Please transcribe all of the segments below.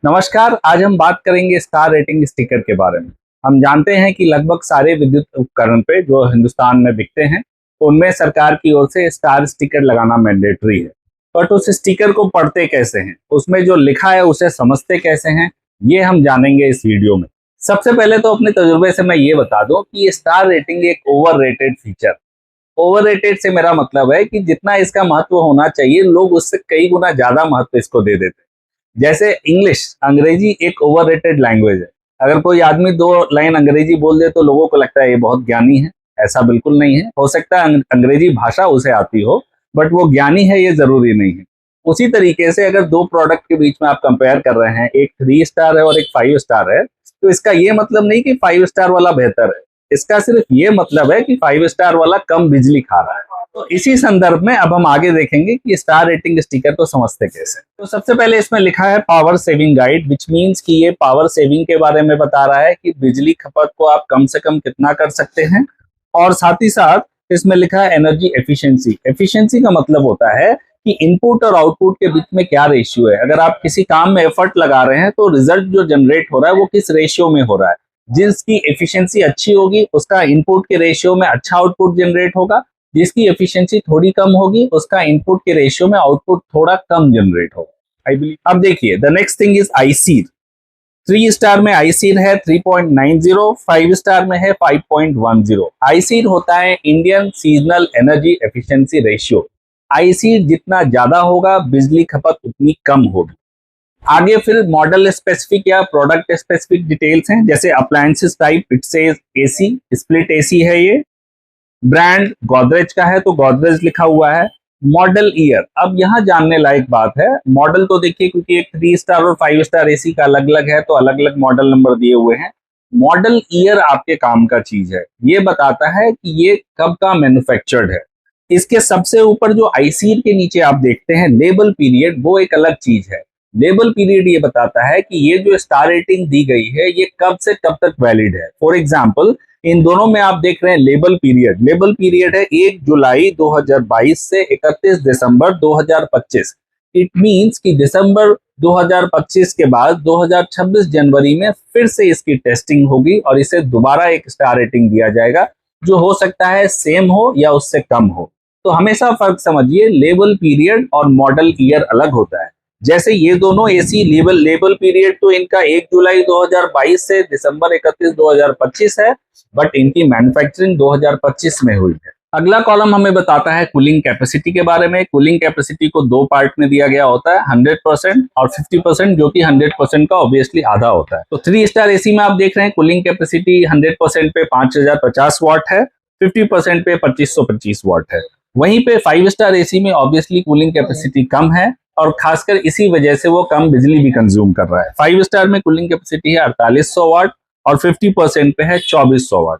नमस्कार। आज हम बात करेंगे स्टार रेटिंग स्टिकर के बारे में। हम जानते हैं कि लगभग सारे विद्युत उपकरण पे जो हिंदुस्तान में बिकते हैं उनमें सरकार की ओर से स्टार स्टिकर लगाना मैंडेटरी है। बट उस स्टिकर को पढ़ते कैसे हैं, उसमें जो लिखा है उसे समझते कैसे हैं, ये हम जानेंगे इस वीडियो में। सबसे पहले तो अपने तजुर्बे से मैं ये बता दूं कि ये स्टार रेटिंग एक ओवररेटेड फीचर। ओवररेटेड से मेरा मतलब है कि जितना इसका महत्व होना चाहिए लोग उससे कई गुना ज्यादा महत्व इसको दे देते हैं। जैसे इंग्लिश, अंग्रेजी एक ओवररेटेड लैंग्वेज है। अगर कोई आदमी 2 लाइन अंग्रेजी बोल दे तो लोगों को लगता है ये बहुत ज्ञानी है। ऐसा बिल्कुल नहीं है। हो सकता है अंग्रेजी भाषा उसे आती हो, बट वो ज्ञानी है ये जरूरी नहीं है। उसी तरीके से अगर 2 प्रोडक्ट के बीच में आप कंपेयर कर रहे हैं, एक 3 स्टार है और एक 5 स्टार है, तो इसका ये मतलब नहीं कि 5 स्टार वाला बेहतर है। इसका सिर्फ ये मतलब है कि 5 स्टार वाला कम बिजली खा रहा है। तो इसी संदर्भ में अब हम आगे देखेंगे कि स्टार रेटिंग स्टिकर को समझते कैसे। तो सबसे पहले इसमें लिखा है power saving guide, which means कि ये पावर सेविंग के बारे में बता रहा है कि बिजली खपत को आप कम से कम कितना कर सकते हैं। और साथ ही साथ इसमें लिखा है एनर्जी एफिशिएंसी। एफिशिएंसी का मतलब होता है कि इनपुट और आउटपुट के बीच में क्या रेशियो है। अगर आप किसी काम में एफर्ट लगा रहे हैं तो रिजल्ट जो जनरेट हो रहा है वो किस रेशियो में हो रहा है। जिसकी एफिशिएंसी अच्छी होगी उसका इनपुट के रेशियो में अच्छा आउटपुट जनरेट होगा, जिसकी एफिशिएंसी थोड़ी कम होगी उसका इनपुट के रेशियो में आउटपुट थोड़ा कम जनरेट होगा। I believe. अब देखिए, the next thing is ISEER. 3 star में आईसीर है 3.90, 5 स्टार में है 5.10। आईसीर होता है Indian seasonal energy efficiency ratio. ISEER जितना ज्यादा होगा बिजली खपत उतनी कम होगी। आगे फिर मॉडल स्पेसिफिक या प्रोडक्ट स्पेसिफिक डिटेल्स हैं, जैसे appliances type it says AC, split AC है ये। ब्रांड गोदरेज का है तो गोदरेज लिखा हुआ है। मॉडल ईयर, अब यहाँ जानने लायक बात है। मॉडल तो देखिए, क्योंकि एक 3 स्टार और 5 स्टार एसी का अलग अलग है तो अलग अलग मॉडल नंबर दिए हुए हैं। मॉडल ईयर आपके काम का चीज है, ये बताता है कि ये कब का मैन्युफैक्चर्ड है। इसके सबसे ऊपर जो आईसीर के नीचे आप देखते हैं लेबल पीरियड, वो एक अलग चीज है। लेबल पीरियड ये बताता है कि ये जो स्टार रेटिंग दी गई है ये कब से कब तक वैलिड है। फॉर एग्जाम्पल, इन दोनों में आप देख रहे हैं लेबल पीरियड। लेबल पीरियड है 1 जुलाई 2022 से 31 दिसंबर 2025। इट मींस कि दिसंबर 2025 के बाद 2026 जनवरी में फिर से इसकी टेस्टिंग होगी और इसे दोबारा एक स्टार रेटिंग दिया जाएगा, जो हो सकता है सेम हो या उससे कम हो। तो हमेशा फर्क समझिए, लेबल पीरियड और मॉडल ईयर अलग होता है। जैसे ये दोनों एसी लेबल पीरियड तो इनका 1 जुलाई 2022 से दिसंबर 31 2025 है, बट इनकी मैन्युफैक्चरिंग 2025 में हुई है। अगला कॉलम हमें बताता है कूलिंग कैपेसिटी के बारे में। कूलिंग कैपेसिटी को 2 पार्ट में दिया गया होता है, 100% और 50%, जो कि 100% का ऑब्वियसली आधा होता है। तो 3 स्टार एसी में आप देख रहे हैं कूलिंग कैपेसिटी 100% पे 5050 वाट है, 50% पे 2525 वाट है। वहीं पे 5 स्टार एसी में ऑब्वियसली कूलिंग कैपेसिटी कम है और खासकर इसी वजह से वो कम बिजली भी कंज्यूम कर रहा है। 5 स्टार में कूलिंग कैपेसिटी है 4800 वाट और 50% पे है 2400 वाट।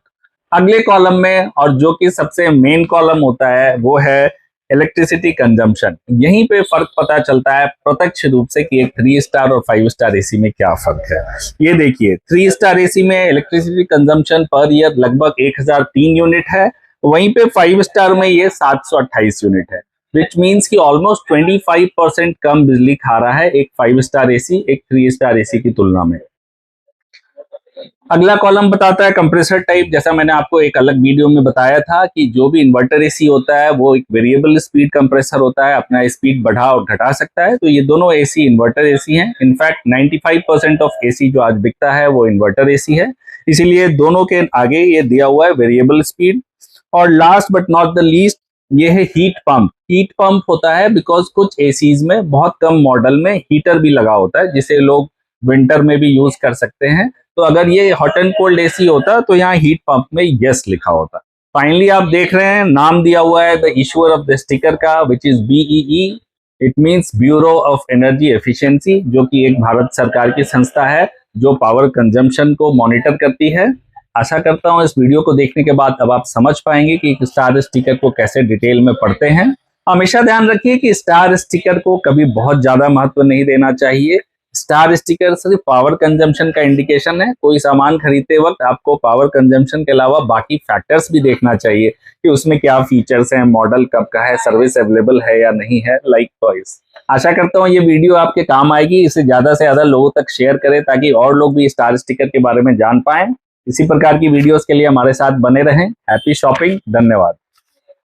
अगले कॉलम में, और जो कि सबसे मेन कॉलम होता है, वो है इलेक्ट्रिसिटी कंजम्पशन। यहीं पे फर्क पता चलता है प्रत्यक्ष रूप से कि एक 3 स्टार और 5 स्टार एसी में क्या फर्क है। ये देखिए, 3 स्टार एसी में इलेक्ट्रिसिटी कंजम्पशन पर ईयर लगभग 1003 यूनिट है, वहीं पे 5 स्टार में ये 728 यूनिट है, विच मीन्स कि ऑलमोस्ट 25% कम बिजली खा रहा है एक 5 स्टार एसी एक 3 स्टार एसी की तुलना में। अगला कॉलम बताता है कंप्रेसर टाइप। जैसा मैंने आपको एक अलग वीडियो में बताया था कि जो भी इन्वर्टर एसी होता है वो एक वेरिएबल स्पीड कंप्रेसर होता है, अपना स्पीड बढ़ा और घटा सकता है। तो ये दोनों एसी इन्वर्टर एसी हैं। इनफैक्ट 95% ऑफ एसी जो आज बिकता है वो इन्वर्टर एसी है, इसीलिए दोनों के आगे ये दिया हुआ है वेरिएबल स्पीड। और last but not the least, ये है हीट पंप। हीट पंप होता है बिकॉज कुछ एसीज में, बहुत कम मॉडल में हीटर भी लगा होता है जिसे लोग विंटर में भी यूज कर सकते हैं। तो अगर ये हॉट एंड कोल्ड एसी होता तो यहाँ हीट पंप में यस लिखा होता। फाइनली आप देख रहे हैं नाम दिया हुआ है the issuer of the sticker का, which is BEE. It means bureau of energy efficiency, जो कि एक भारत सरकार की संस्था है जो पावर कंजम्पशन को मॉनिटर करती है। आशा करता हूँ इस वीडियो को देखने के बाद अब आप समझ पाएंगे कि एक स्टार स्टिकर को कैसे डिटेल में पढ़ते हैं। हमेशा ध्यान रखिए कि स्टार स्टिकर को कभी बहुत ज्यादा महत्व नहीं देना चाहिए। स्टार स्टिकर सिर्फ पावर कंजम्पशन का इंडिकेशन है। कोई सामान खरीदते वक्त आपको पावर कंजम्पशन के अलावा बाकी फैक्टर्स भी देखना चाहिए कि उसमें क्या फीचर्स हैं, मॉडल कब का है, सर्विस अवेलेबल है या नहीं है, लाइक टॉयज। आशा करता हूँ ये वीडियो आपके काम आएगी। इसे ज्यादा से ज्यादा लोगों तक शेयर करें ताकि और लोग भी स्टार स्टिकर के बारे में जान पाएं। इसी प्रकार की वीडियोस के लिए हमारे साथ बने रहें। Happy shopping. धन्यवाद।